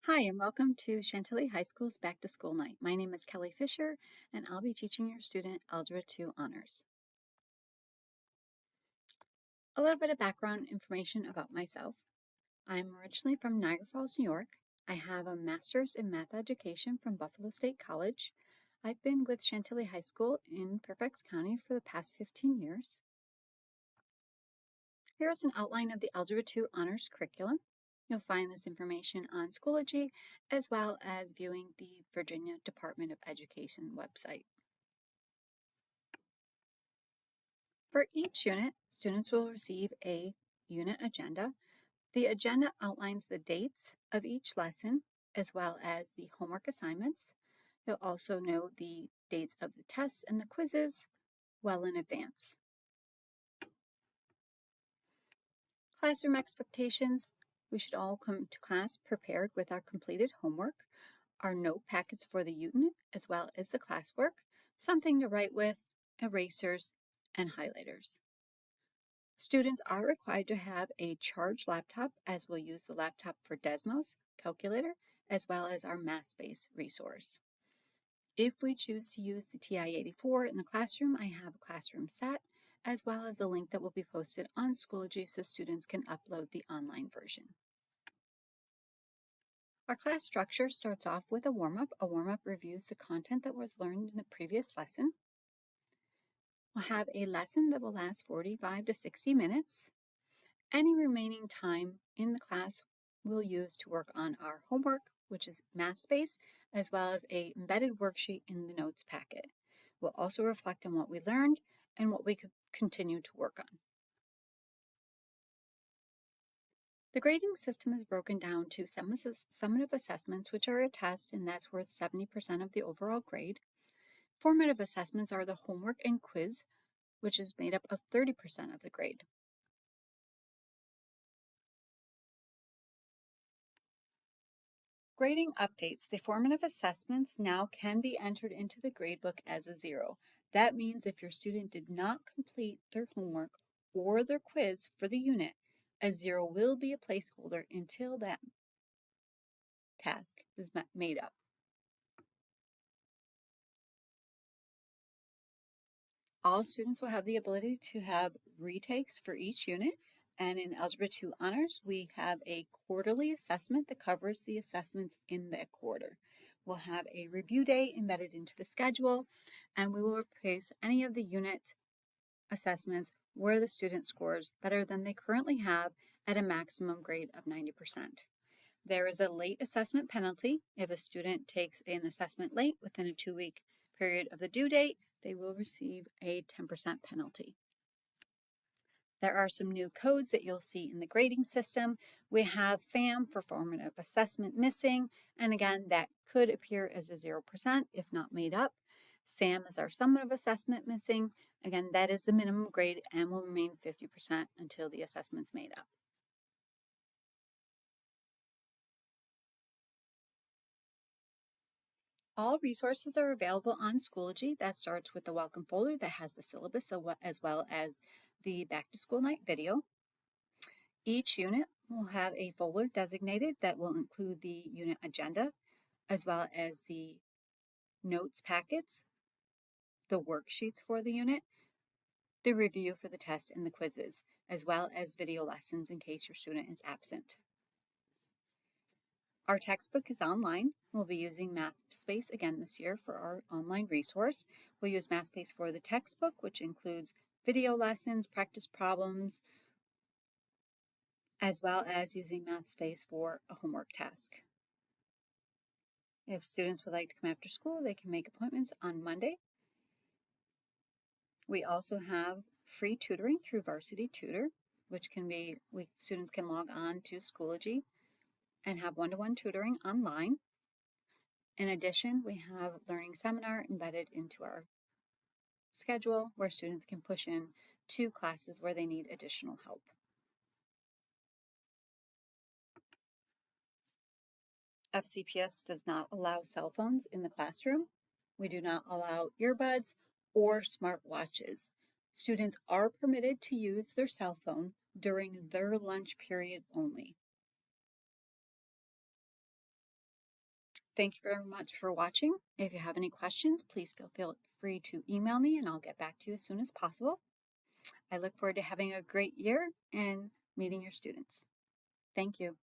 Hi, and welcome to Chantilly High School's Back to School Night. My name is Kelly Fisher, and I'll be teaching your student Algebra 2 Honors. A little bit of background information about myself. I'm originally from Niagara Falls, New York. I have a master's in math education from Buffalo State College. I've been with Chantilly High School in Fairfax County for the past 15 years. Here is an outline of the Algebra 2 Honors curriculum. You'll find this information on Schoology, as well as viewing the Virginia Department of Education website. For each unit, students will receive a unit agenda. The agenda outlines the dates of each lesson, as well as the homework assignments. You'll also know the dates of the tests and the quizzes well in advance. Classroom expectations. We should all come to class prepared with our completed homework, our note packets for the unit, as well as the classwork, something to write with, erasers, and highlighters. Students are required to have a charged laptop, as we'll use the laptop for Desmos calculator, as well as our MathSpace resource. If we choose to use the TI-84 in the classroom, I have a classroom set, as well as a link that will be posted on Schoology so students can upload the online version. Our class structure starts off with a warm-up. A warm-up reviews the content that was learned in the previous lesson. We'll have a lesson that will last 45 to 60 minutes. Any remaining time in the class we'll use to work on our homework, which is MathSpace, as well as an embedded worksheet in the notes packet. We'll also reflect on what we learned and what we could continue to work on. The grading system is broken down to summative assessments, which are a test, and that's worth 70% of the overall grade. Formative assessments are the homework and quiz, which is made up of 30% of the grade. Grading updates. The formative assessments now can be entered into the gradebook as a 0. That means if your student did not complete their homework or their quiz for the unit, a 0 will be a placeholder until that task is made up. All students will have the ability to have retakes for each unit, and in Algebra 2 Honors, we have a quarterly assessment that covers the assessments in that quarter. We'll have a review day embedded into the schedule, and we will replace any of the unit assessments where the student scores better than they currently have at a maximum grade of 90%. There is a late assessment penalty. If a student takes an assessment late within a 2-week period of the due date, they will receive a 10% penalty. There are some new codes that you'll see in the grading system. We have FAM for formative assessment missing, and again, that could appear as a 0% if not made up. SAM is our summative assessment missing. Again, that is the minimum grade and will remain 50% until the assessment's made up. All resources are available on Schoology. That starts with the welcome folder that has the syllabus as well as the back to school night video. Each unit will have a folder designated that will include the unit agenda, as well as the notes packets, the worksheets for the unit, the review for the test and the quizzes, as well as video lessons in case your student is absent. Our textbook is online. We'll be using MathSpace again this year for our online resource. We'll use MathSpace for the textbook, which includes video lessons, practice problems, as well as using MathSpace for a homework task. If students would like to come after school, they can make appointments on Monday. We also have free tutoring through Varsity Tutor, which can be, students can log on to Schoology and have one-to-one tutoring online. In addition, we have Learning Seminar embedded into our schedule where students can push in 2 classes where they need additional help. FCPS does not allow cell phones in the classroom. We do not allow earbuds or smart watches. Students are permitted to use their cell phone during their lunch period only. Thank you very much for watching. If you have any questions, please feel free to email me and I'll get back to you as soon as possible. I look forward to having a great year and meeting your students. Thank you.